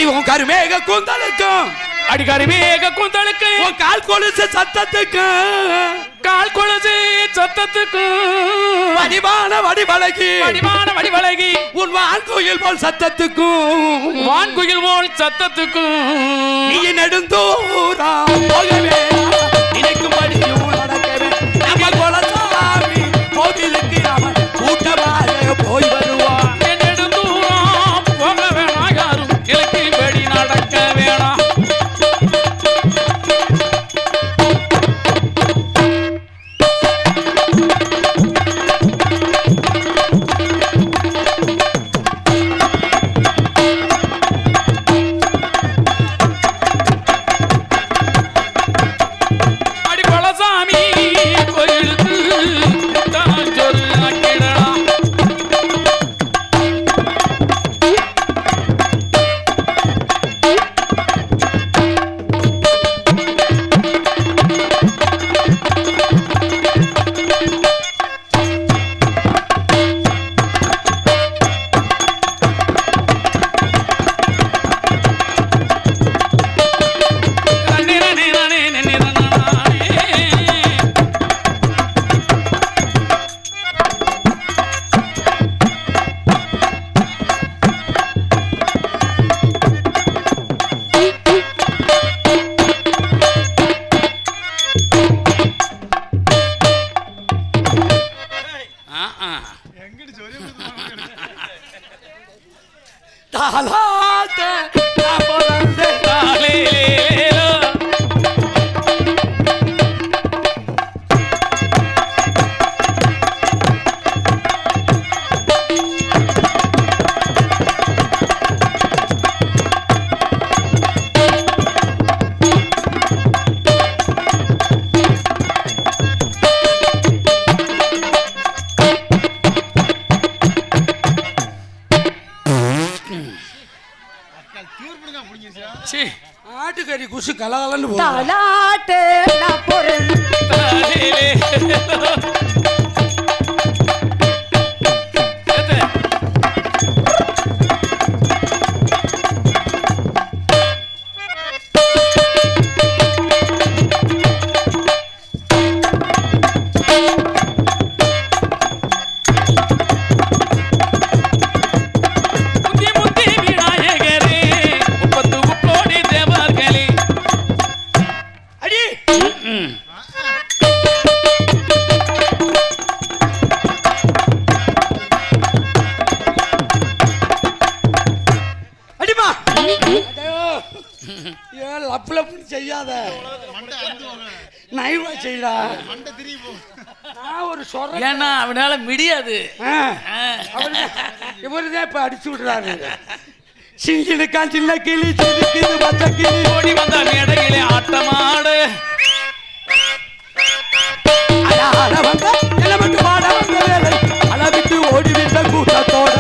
அடி உன் கருமேக கூந்தலுக்கும் அடி கருமேக கூந்தலுக்கு உன் கால் கொலுசு சத்தத்துக்கும் கால் கொலுசு சத்தத்துக்கும் வடிவான வடிவழகி உன் வான்குயில் போல் சத்தத்துக்கும் வான்குயில் போல் சத்தத்துக்கும் நீ நெடுந்தூரம் போகவே நினைக்கும்படியும் நடக்கவே நம்ம குலசாமி கோவிலுக்கு அவன் கூட்டமாக போய் வருவான். நெடுந்தூரம் போக வேணாம் யாரும் கிழக்கின்படி நடக்க வேணாம். ஆட்டுக்கறி குசு கலகலன்னு செய்யாத நைவா செய்யடா. ஒரு சொல்ற ஏன்னா அவனால முடியாது. இவருதான் இப்ப அடிச்சு விடுறாரு. சிங்கிடுக்கான் சின்ன கிளி சிரிக்குது பச்சை கிளி ஓடி வந்த மேடையிலே ஆட்டமாடு வந்த இளமட்டு பாட வந்த வேலை அளவிட்டு ஓடிவிட்ட கூட்டத்தோட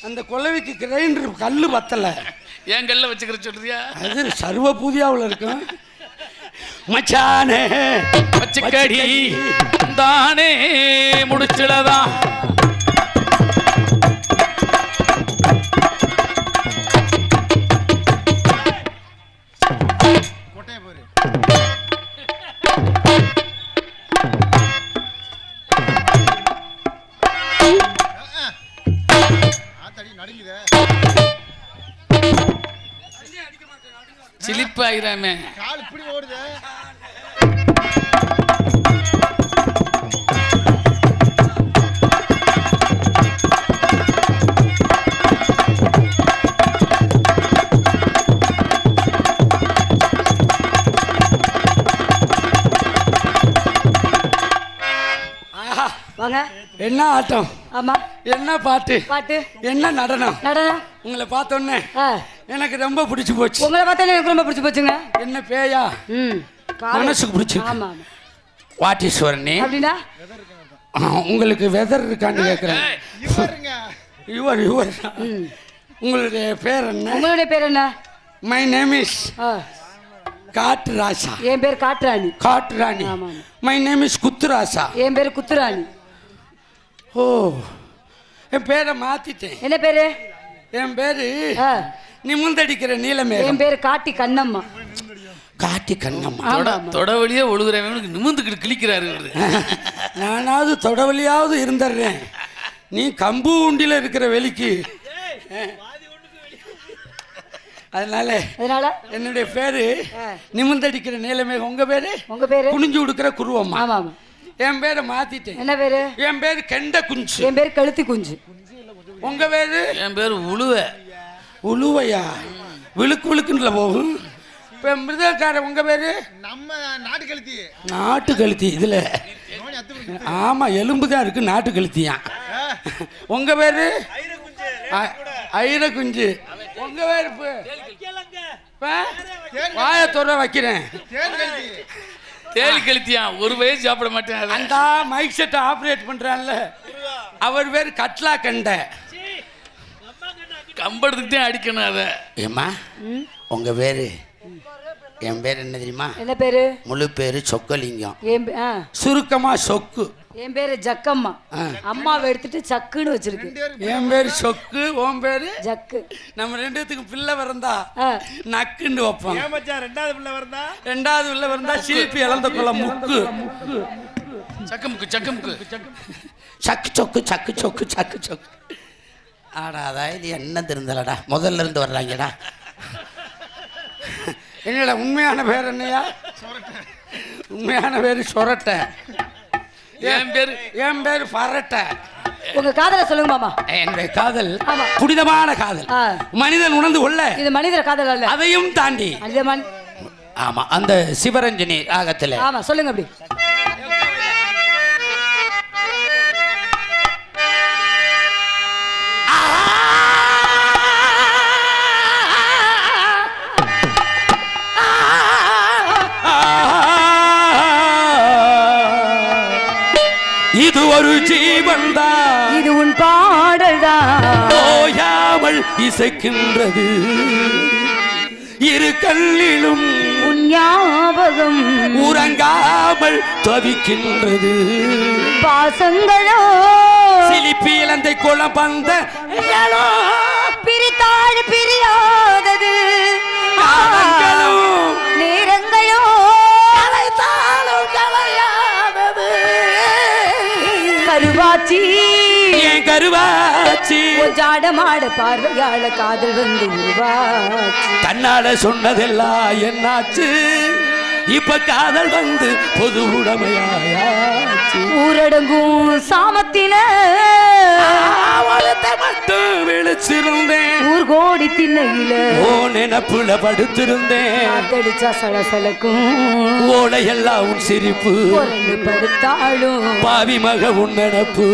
அந்த கொல்லவிக்கு கிரைண்டர் கல்லு பத்தல. என் கல்ல வச்சுக்கிற சொல்றியா? அது சர்வ பூதியாவில் இருக்கும். மச்சானே வச்சுக்கடி தானே முடிச்சிடதான். சிலிப்பாயிராமே கால் இப்படி ஓடுது. வாங்க. என்ன ஆட்டம்? ஆமா. என்ன பாட்டு? பாட்டு. என்ன நடனம்? நடனம். உங்களை பார்த்தோன்னே எனக்கு ரொம்ப பிடிச்சு போச்சு. உங்களை பார்த்தா எனக்கு ரொம்ப பிடிச்சு போச்சுங்க. என்ன பேயா? மனசுக்கு பிடிச்சு. ஆமா. வாட்டீஸ்வரனே அப்படின்னா உங்களுக்கு வெதர் இருக்கான்னு கேட்குறேன். இவர் உங்களுடைய பேர் என்ன? உங்களுடைய பேர் என்ன? மை நேம் இஸ் ஆ, காட்டு ராசா. என் பேர் காட்டுராணி. காட்டு ராணி. ஆமா. My name is Kuthurasa. என் பேர் குத்துராணி. ஓ, என் பேரை மாத்திட்டேன். என்ன பேரு? என் பேரு ஆ, நிமிந்தடிக்கிற நீலமேகம். என் பேரு காட்டி கண்ணம்மா. காட்டி கண்ணம்மா. ஆமா. தொட வழியே ஒழுகுறவனுக்கு நிமிந்துக்கிட்டு கிழிக்கிறாரு இவரு. நானாவது தொடவழியாவது இருந்துடுறேன். நீ கம்பு உண்டில இருக்கிற வெளிக்கு. அதனால என்னுடைய பேரு நிமிந்தடிக்கிற நீலமேகம். உங்க பேரு? உங்க பேரு? குனிஞ்சு கொடுக்கிற குருவம்மா. ஆமா ஆமா. என் பேரை மாத்திட்டேன். என்ன பேரு? என் பேரு கெண்ட குஞ்சு. என் பேரு கழுத்தி குஞ்சு. உங்க பேரு? என் பேரு உழுவ. உழுவையா? விழுக்கு விழுக்குன்னு போகும். இப்ப மிருதக்கார உங்க பேரு? நம்ம நாட்டு கழுத்தி. நாட்டு கழுத்தி. இதுல ஆமா எலும்பு தான் இருக்கு. நாட்டு கழுத்தியா? உங்க பேரு? ஐர குஞ்சு. உங்க பேரு? வாய தொட வைக்கிறேன். தேலி கழுத்தியா? ஒரு வயசு சாப்பிட மாட்டேன். அந்த மைக் செட் ஆபரேட் பண்றான்ல அவர் பேரு கட்லா கண்ட. கம்பெடுத்துக்கிட்டே அடிக்கணும் அதை. ஏம்மா உங்க பேரு? என் பேர் என்ன தெரியுமா? என்ன பேரு? முழு பேரு சொக்கலிங்கம். சுருக்கமா சொக்கு. என் பேரு ஜக்கம்மா. அம்மாவை எடுத்துட்டு சக்குன்னு வச்சிருக்கு. என் பேரு சொக்கு. உன் பேரு ஜக்கு. நம்ம ரெண்டுத்துக்கு பிள்ளை வரந்தா நக்குன்னு வைப்போம். ரெண்டாவது பிள்ளை வரந்தா சிரிப்பு இழந்த கொள்ள முக்கு. சக்கமுக்கு சக்கமுக்கு சக்கு சொக்கு சக்கு சொக்கு சக்கு சொக்கு. ஆடா அதான் இது என்ன தெரிந்தலடா. முதல்ல இருந்து வர்றாங்கடா. என்னடா உண்மையான பேர் என்னையா? உண்மையான பேரு சொரட்டை. என் பேரு பரட்டை. உங்க காதலை சொல்லுங்க மாமா. என்னுடைய காதல் புனிதமான காதல். மனிதன் உணர்ந்து கொள்ள இது மனிதர் காதல் அல்ல. அதையும் தாண்டி ஆமா அந்த சிவரஞ்சனி ராகத்துல. ஆமா சொல்லுங்க அப்படி. இது ஒரு ஜீவன்தான். இது உன் பாடல்தான். ஓயாமல் இசைக்கின்றது. இரு கல்லிலும் உன் ஞாபகம் உறங்காமல் தவிக்கின்றது. பாசங்களோ சிலிப்பி இலந்தை குளம் பந்த பிரித்தாள் பிரியாதது. நேரங்களோ கருவாச்சி ஏன் கருவாச்சி ஜாடமாட பார்வையாள காதல் வந்து உருவாச்சி. தன்னால சொன்னதெல்லாம் என்னாச்சு? இப்ப காதல் வந்து பொது உடமையாச்சு. ஊரடங்கும் சாமத்தில மட்டும் விழிச்சிருந்தேன். ஊர் கோடி திண்ணையில ஓ நினப்புல படுத்திருந்தேன். காத்தடிச்சா சலசலக்கும் ஓடையெல்லாம் உன் சிரிப்பு. படுத்தாலும் பாவி மக உன் நினப்பு.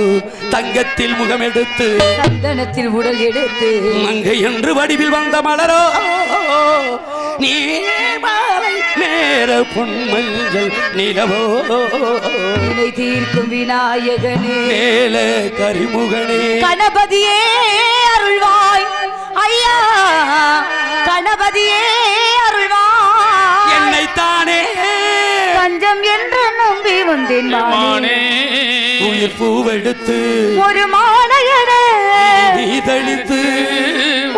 தங்கத்தில் முகம் எடுத்து சந்தனத்தில் உடல் எடுத்து மங்கை என்று வடிவில் வந்த மலரோ நீ மாலை நேர பொன்மஞ்சள் நிலவோ. வினை தீர்க்கும் விநாயகனே மேல கரிமுகனே கணபதியே அருள்வாய் ஐயா. கணபதியே அருள்வாய். என்னைத்தானே பஞ்சம் என்று நம்பி வந்தேன் நானே. உயிர் பூவெடுத்து ஒரு மாலையட இதழித்து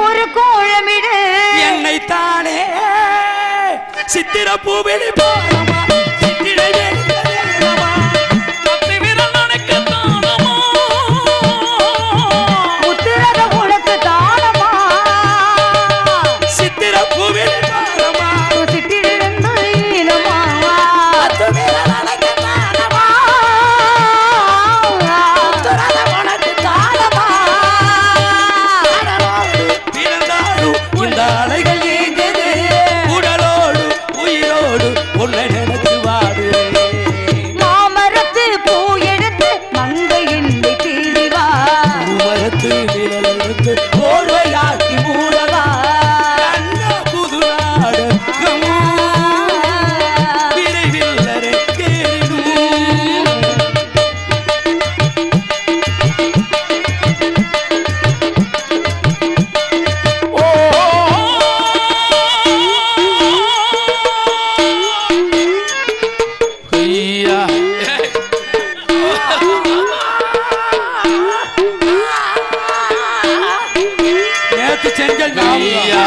ஒரு கோழமிடு என்னைத்தானே சித்திர பூவிழி போலமா சித்திரை வேலமா பத்து விரல் உனக்கு தானமா முத்துரக உனக்கு தானமா சித்திர பூவிழி போலமா சிட்டிலிருந்து ஈனமா பத்து விரல் உனக்கு தானமா முத்துரக உனக்கு தானமா. பிறந்தாலும் இந்த அலைகள் ஏங்குது. உடலோடு உயிரோடு உன்னை நினைத்து வா. ஐயா.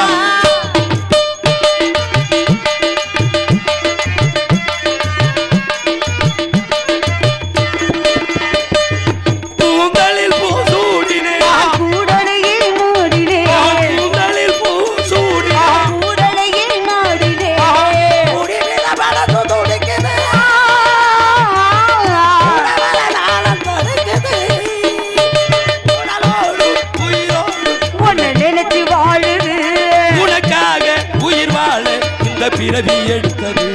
கூந்தலில் பூசூடினே கூடலையில் மூடினே கூந்தலில் பூசூடினே கூடலையில் மூடினே முடிவில படத்து துடிக்குது உடவல நாளம் தடுக்குது உடலோடு உயிரோடு உன்னை நினைச்சு வாழுது உனக்காக உயிர் வாழ இந்த பிறவி எடுத்தது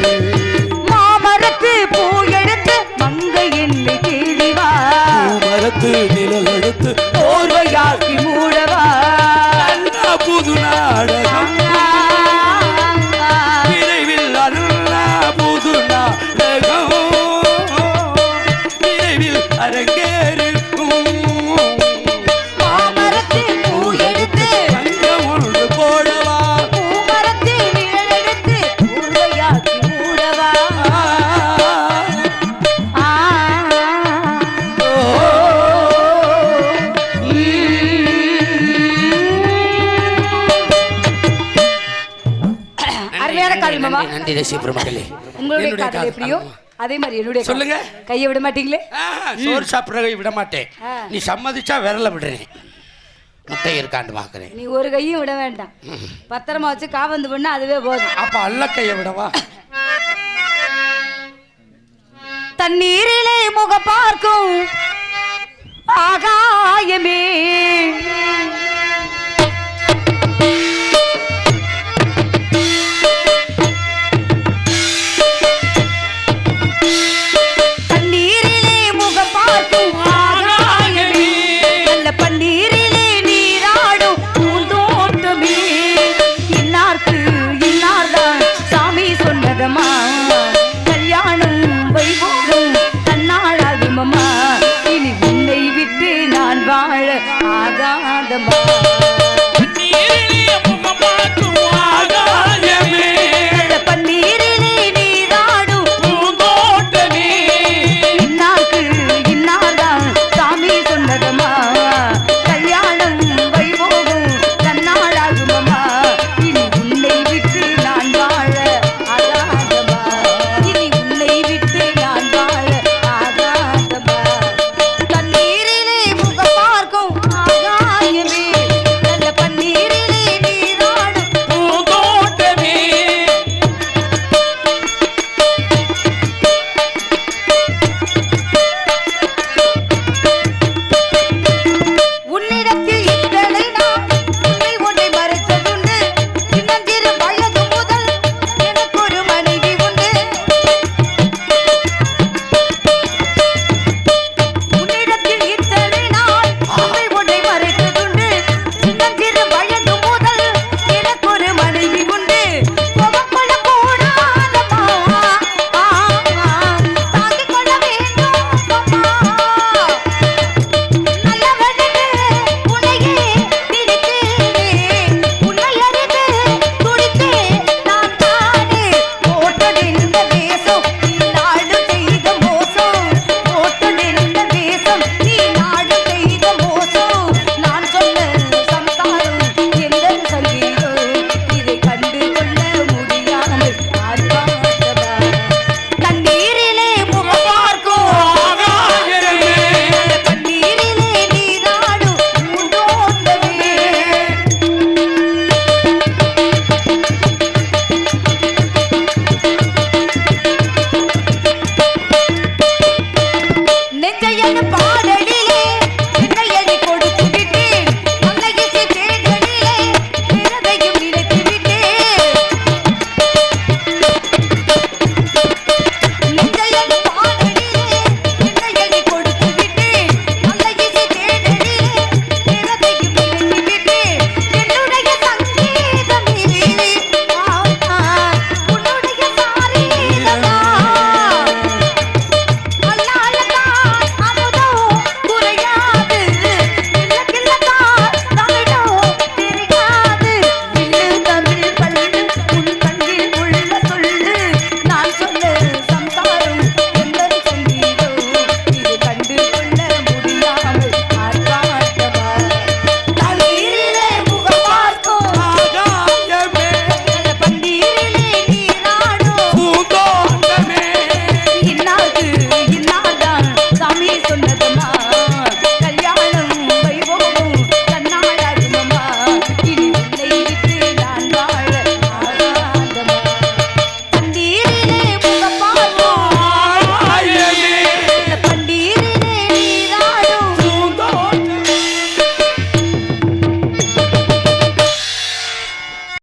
மாமரத்து பூ எடுத்து மங்கை என்னை தேடிவா மரத்து நிழல் எடுத்து போர்வையாக்கி மூடவா அண்ணா புது நாடகம் விரைவில் அண்ணா புது நாடகம் விரைவில் அரங்கேறும் மாமரத்து பூ எடுத்து பஞ்சம் ஒன்று போடவா பூமரத்து நிழல் எடுத்து போர்வையாக்கி மூடவா அருமையான காதல் மாமா. நன்றி ரசி பெருமக்களே உங்களுடைய என்னுடைய காதல் எப்படியோ அதே மாதிரி என்னுடைய காதல். சொல்லுங்க. கையை விட மாட்டீங்களே சோறு சாப்பிட்றதை விட மாட்டேன் ஆ. நீ சம்மதிச்சா விரல விடுறேன் முட்டை இருக்காண்டு பார்க்குறேன் நீ ஒரு கையும் விட வேண்டாம் பத்திரமா வச்சு காவந்து பண்ணா அதுவே போதும் அப்ப அல்லக்கைய விடவா தண்ணீரிலே முக பார்க்கும் ஆகாயமே தண்ணீரிலே முக பார்க்கும் ஆகாயமே நல்ல பன்னீரிலே நீராடும் பூந்தோட்டமே இன்னார்க்கு இன்னார்தான் சாமி சொன்னதமா கல்யாணம் வைபோகம் தன்னாளாகுமம்மா இனி உன்னை விட்டு நான் வாழ ஆகாதம்மா நீரிலே முகம் பார்க்கும்